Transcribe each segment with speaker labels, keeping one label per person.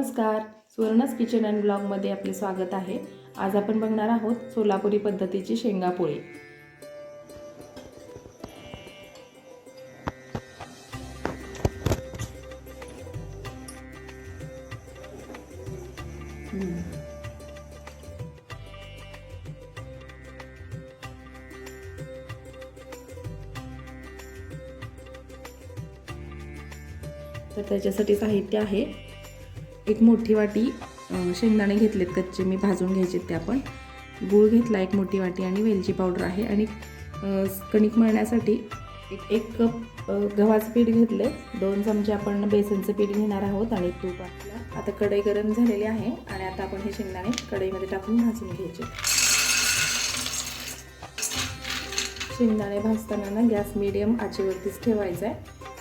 Speaker 1: नमस्कार, सुवर्णस kitchen and ब्लॉगमध्ये आपले स्वागत आहे। आज आपण बघणार आहोत सोलापुरी पद्धतीची शेंगापोळी। तर त्याच्यासाठी साहित्य आहे, एक मोठी वाटी शेंगदाणे घेतलेत कच्चे, मी भाजून घ्यायचे ते आपण। गूळ घेतला एक मोठी वाटी आणि वेलची पावडर आहे आणि कणिक मळण्यासाठी एक कप गव्हाचं पीठ घेतले। 2 चमचे आपण बेसनचं पीठ घेणार आहोत आणि तूप आपला। आता कढई गरम झालेली आहे आणि आता आपण हे शेंगदाणे कढईमध्ये टाकून भाजून घ्यायचे। शेंगदाणे भाजताना ना गॅस मीडियम आचेवरतीच ठेवायचा आहे,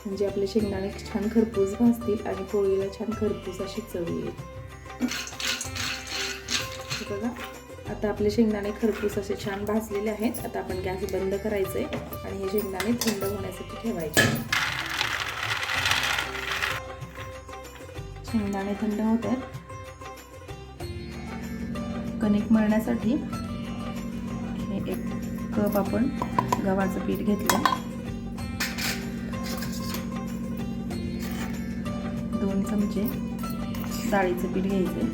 Speaker 1: म्हणजे आपले शेंगदाणे छान खरपूस भाजतील आणि पोळीला छान खरपूस अशी चव येईल। बघा, आता आपले शेंगदाणे खरपूस असे छान भाजलेले आहेत। आता आपण गॅस बंद करायचे आणि हे शेंगदाणे थंड होण्यासाठी ठेवायचे। शेंगदाणे थंड होत आहेत। कणिक मळण्यासाठी हे 1 कप आपण गव्हाचं पीठ घेतलं, 2 चमचे डाळीचं पीठ घ्यायचे,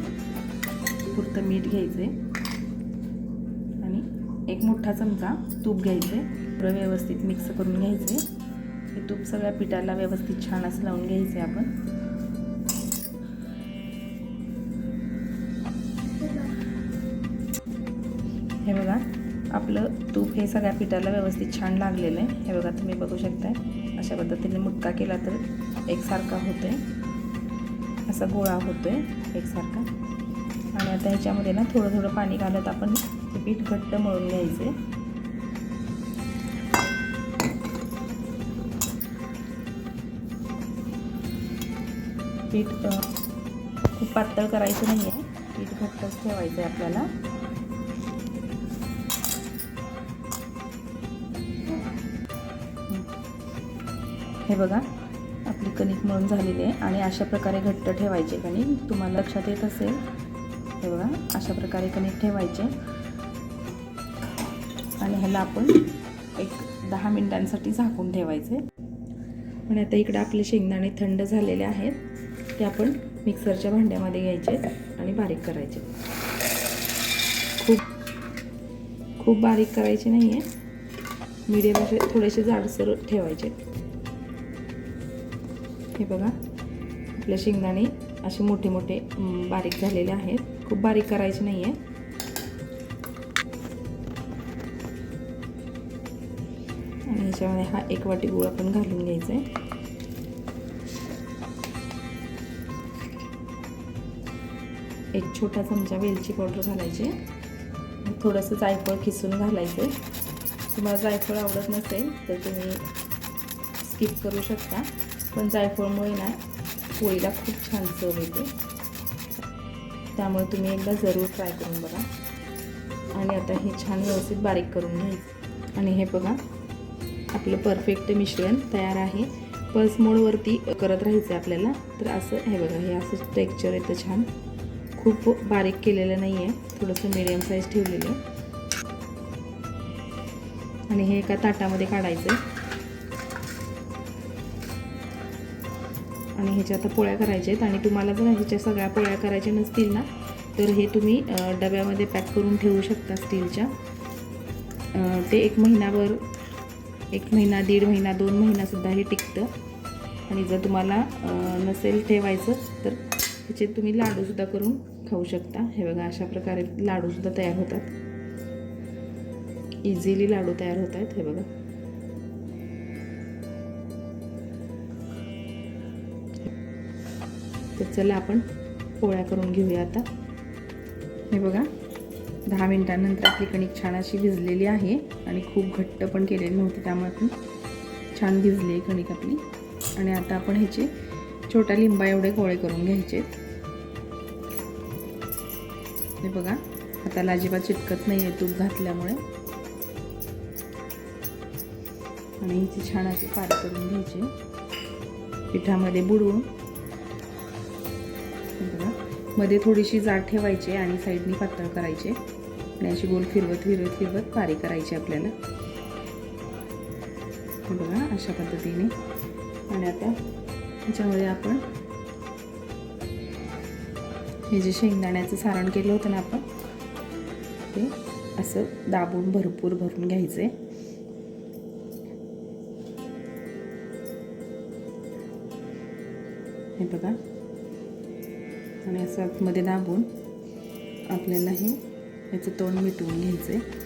Speaker 1: पुरतं मीठ घ्यायचे आणि 1 मोठा चमचा तूप घ्यायचे। पुरं व्यवस्थित मिक्स करून घ्यायचे। हे तूप सगळ्या पिठाला व्यवस्थित छान असं लावून घ्यायचे आपण। हे बघा, आपलं तूप हे सगळ्या पिठाला व्यवस्थित छान लागलेलं आहे। हे बघा, तुम्ही बघू शकताय, अशा पद्धतीने मुटका केला तर एकसारखा होतोय, असा गोळा होतोय एकसारखा। आणि आता ह्याच्यामध्ये ना थोडं थोडं पाणी घालत आपण हे पीठ घट्ट मळून घ्यायचे। पीठ खूप पातळ करायचं नाही आहे, पीठ घट्टच ठेवायचं आहे आपल्याला। हे बघा, आपली कणिक मळून झालेली आहे आणि अशा प्रकारे घट्ट ठेवायचे कणिक। तुम्हाला लक्षात येत असेल, हे बघा, अशा प्रकारे कणिक ठेवायचे आणि ह्याला आपण एक 10 मिनिटांसाठी झाकून ठेवायचे। आणि आता इकडे आपले शेंगदाणे थंड झालेले आहेत, ते आपण मिक्सरच्या भांड्यामध्ये घ्यायचे आणि बारीक करायचे। खूप बारीक करायचे नाही आहे, मीडियम असे थोडेसे जाडसर ठेवायचे। हे बघा, आपले शेंगदाणे असे मोठे मोठे बारीक झालेले आहेत, खूप बारीक करायचे नाही आहे। आणि ह्याच्यामध्ये हा 1 वाटी गूळ आपण घालून घ्यायचा आहे। एक छोटा चमचा वेलची पावडर घालायची, थोडंसं जायफळ खिसून घालायचे। तुम्हाला जायफळ आवडत नसेल तर तुम्ही स्किप करू शकता, पण जायफळमुळे ना पोळीला खूप छान चव येते, त्यामुळे तुम्ही एकदा जरूर ट्राय करून बघा। आणि आता हे छान व्यवस्थित बारीक करून घ्यायचं। आणि हे बघा, आपलं परफेक्ट मिश्रण तयार आहे। पल्स मोडवरती करत राहायचं आपल्याला। तर असं हे बघा, हे असं टेक्स्चर येतं छान, खूप बारीक केलेलं नाही आहे, थोडंसं मीडियम साईज ठेवलेलं आहे। आणि हे एका ताटामध्ये काढायचं आणि ह्याच्या आता पोळ्या करायच्या आहेत। आणि तुम्हाला जर ह्याच्या सगळ्या पोळ्या करायच्या नसतील ना, तर हे तुम्ही डब्यामध्ये पॅक करून ठेवू शकता स्टीलच्या। ते 1 महिनाभर, 1 महिना, 1.5 महिना, 2 महिनासुद्धा हे टिकतं। आणि जर तुम्हाला नसेल ठेवायचं तर ह्याचे तुम्ही लाडूसुद्धा करून खाऊ शकता। हे बघा, अशा प्रकारे लाडूसुद्धा तयार होतात, इझिली लाडू तयार होत आहेत। हे बघा, तर चला आपण पोळ्या करून घेऊया आता। हे बघा, 10 मिनिटांनंतर आपली कणिक छान अशी भिजलेली आहे आणि खूप घट्ट पण केलेली नव्हती, त्यामुळे पण छान भिजली आहे कणिक आपली। आणि आता आपण ह्याचे छोटा लिंबा एवढे गोळे करून घ्यायचे। हे बघा, हाताला अजिबात चिटकत नाही आहे तूप घातल्यामुळे। आणि ह्याची छान अशी पारी करून घ्यायची पिठामध्ये बुडवून। बघा, मध्ये थोडीशी जाड ठेवायची आणि साईडनी पातळ करायचे आणि अशी गोल फिरवत पारी करायची आपल्याला. बघा अशा पद्धतीने. आणि आता याच्यामध्ये आपण हे जे शेंगदाण्याचं सारण केलं होतं ना आपण, ते असं दाबून भरपूर भरून घ्यायचे. हे बघा. आणि असं आतमध्ये दाबून आपल्याला याचं तोंड मिटवून घ्यायचं आहे.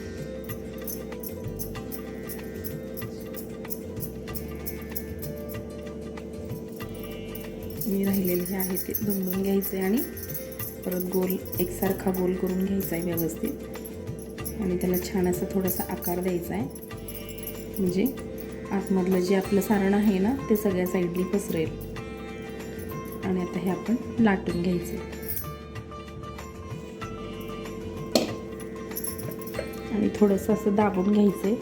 Speaker 1: मी राहिलेले जे आहे ते दुमडून घ्यायचे आणि परत गोल एकसारखा गोल करून घ्यायचा आहे व्यवस्थित. आणि त्याला छान असा थोडासा आकार द्यायचा आहे, म्हणजे आतमधलं जे आपलं सारण आहे ना ते सगळ्या साईडनी पसरेल. आणि आता हे आपण लाटून घ्यायचं आणि थोडंसं असं दाबून घ्यायचं,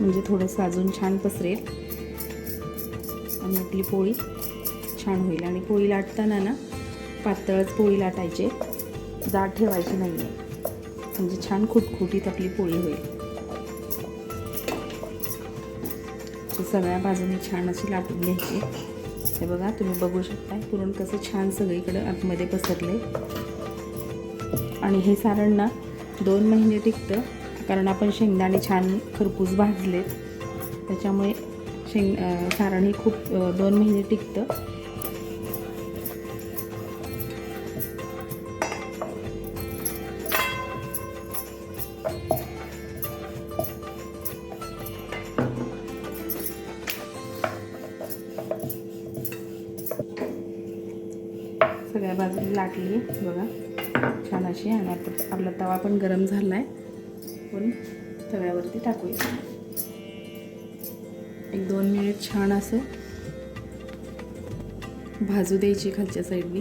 Speaker 1: म्हणजे थोडंसं अजून छान पसरेल आणि आपली पोळी छान होईल. आणि पोळी लाटताना ना पातळच पोळी लाटायची, जाड ठेवायची नाही आहे, म्हणजे छान खुटखुटीत आपली पोळी होईल. सगळ्या बाजूने छान अशी लाटून घ्यायची. हे बघा, तुम्ही बघू शकता पुरण कसं छान सगळीकडे आतमध्ये पसरले. आणि हे सारण ना 2 महिने टिकतं, कारण आपण शेंगदाणे छान खरपूस भाजलेत, त्याच्यामुळे सारण हे खूप 2 महिने टिकतं. सगळ्या बाजूला लाटली बघा छान अशी. आणि आता आपला तवा पण गरम झाला आहे, पण तव्यावरती टाकूया. 1-2 मिनिट छान असं भाजू द्यायची खालच्या साईडनी.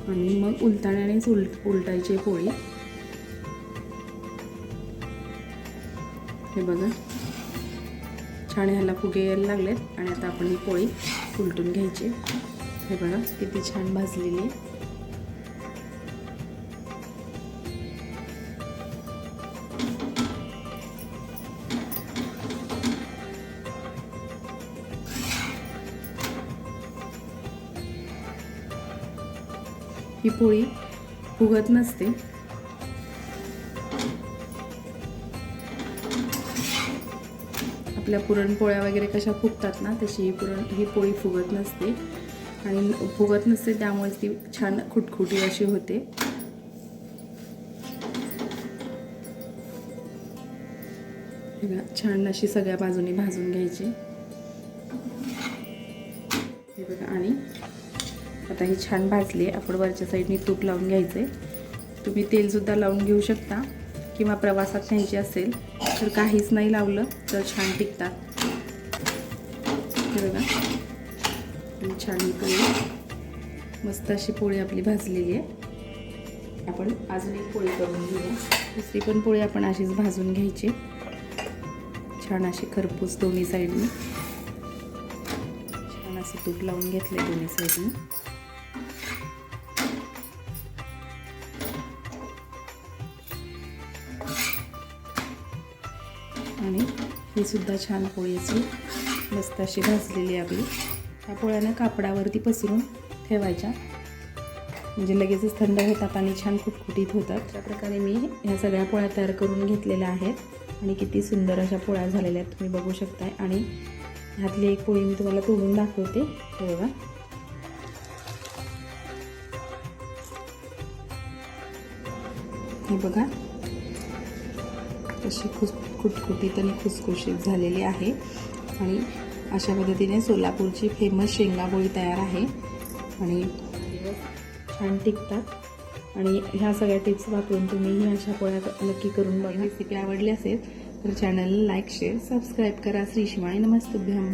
Speaker 1: आणि मग उलटाण्यानेच उलटायची पोळी. हे बघा छान ह्याला फुगे यायला लागलेत. आणि आता आपण ही पोळी उलटून घ्यायची. हे बघा किती छान भाजलेली आहे. ही पोळी फुगत नसते, आपल्या पुरणपोळ्या वगैरे कशा फुगतात ना तशी ही पोळी फुगत नसते. आणि फुगत नसते त्यामुळे ती छान खुटखुटी अशी होते. छान अशी सगळ्या बाजूनी भाजून घ्यायची. हे बघा. आणि आता ही छान भाजली आहे. आपण वरच्या साईडनी तूप लावून घ्यायचे. तुम्ही तेलसुद्धा लावून घेऊ शकता, किंवा प्रवासात न्यायची असेल तर काहीच नाही लावलं तर छान टिकतात. हे बघा छान ही पोळी, मस्त अशी पोळी आपली भाजलेली आहे. आपण अजून एक पोळी करून घेऊया. दुसरी पण पोळी आपण अशीच भाजून घ्यायची, छान अशी खरपूस दोन्ही साईडनी. छान असं तूप लावून घेतलंय दोन्ही साईडनी. आणि ही सुद्धा छान पोळी अशी मस्त अशी भाजलेली आहे आपली. ह्या पोळ्यानं कापडावरती पसरून ठेवायच्या, म्हणजे लगेचच थंड होतात आणि छान खुटखुटीत होतात. अशा प्रकारे मी ह्या सगळ्या पोळ्या तयार करून घेतलेल्या आहेत आणि किती सुंदर अशा पोळ्या झालेल्या आहेत तुम्ही बघू शकताय. आणि ह्यातली एक पोळी मी तुम्हाला तोडून दाखवते. हे बघा कशी खुटखुटीत आणि खुसखुशीत झालेली आहे. आणि अशा पद्धतीने सोलापूरची फेमस शेंगापोळी तयार आहे आणि छान टिकतात. आणि ह्या सगळ्या टिप्स वापरून तुम्ही अशा पोळ्या नक्की करून बघा. रेसिपी आवडली असेल तर चॅनलला लाईक, शेअर, सबस्क्राईब करा. श्री शिवाय नमस्तुभ्यम.